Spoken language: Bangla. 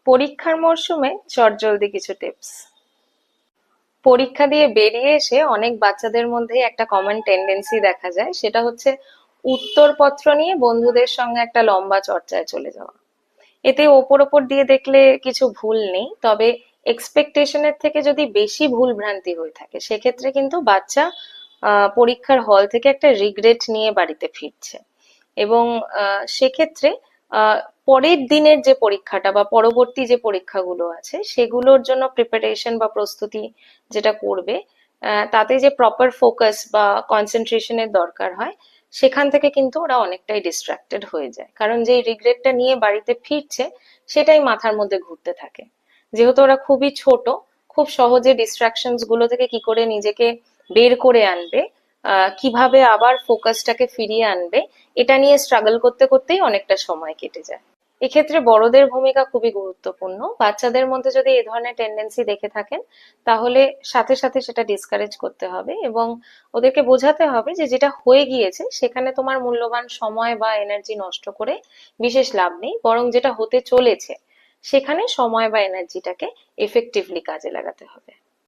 পরীক্ষার মরশুমে চটজলদি কিছু টিপস। পরীক্ষা দিয়ে বেরিয়ে এসে অনেক বাচ্চাদের মধ্যে একটা কমন টেন্ডেন্সি দেখা যায়, সেটা হচ্ছে উত্তরপত্র নিয়ে বন্ধুদের সঙ্গে একটা লম্বা চর্চায় চলে যাওয়া। এতে ওপর ওপর দিয়ে দেখলে কিছু ভুল নেই, তবে এক্সপেকটেশনের থেকে যদি বেশি ভুল ভ্রান্তি হয়ে থাকে সেক্ষেত্রে কিন্তু বাচ্চা পরীক্ষার হল থেকে একটা রিগ্রেট নিয়ে বাড়িতে ফিরছে। এবং সেক্ষেত্রে আহ, পরের দিনের যে পরীক্ষাটা বা পরবর্তী যে পরীক্ষাগুলো আছে সেগুলোর জন্য প্রিপারেশন বা প্রস্তুতি যেটা করবে, তাতে যে প্রপার ফোকাস বা কনসেন্ট্রেশনের দরকার হয়, সেখান থেকে কিন্তু ওরা অনেকটাই ডিস্ট্রাক্টেড হয়ে যায়, কারণ যেই রিগ্রেটটা নিয়ে বাড়িতে ফিরছে সেটাই মাথার মধ্যে ঘুরতে থাকে। যেহেতু ওরা খুবই ছোট, খুব সহজে ডিস্ট্রাকশনস গুলো থেকে কি করে নিজেকে বের করে আনবে, কিভাবে আবার ফোকাসটাকে ফিরিয়ে আনবে, এটা নিয়ে স্ট্রাগল করতে করতেই অনেকটা সময় কেটে যায়। এক্ষেত্রে বড়দের ভূমিকা খুবই গুরুত্বপূর্ণ। বাচ্চাদের মধ্যে যদি এ ধরনের টেন্ডেন্সি দেখে থাকেন, তাহলে সাথে সাথে সেটা ডিসকারেজ করতে হবে এবং ওদেরকে বোঝাতে হবে যে যেটা হয়ে গিয়েছে সেখানে তোমার মূল্যবান সময় বা এনার্জি নষ্ট করে বিশেষ লাভ নেই, বরং যেটা হতে চলেছে সেখানে সময় বা এনার্জিটাকে এফেক্টিভলি কাজে লাগাতে হবে।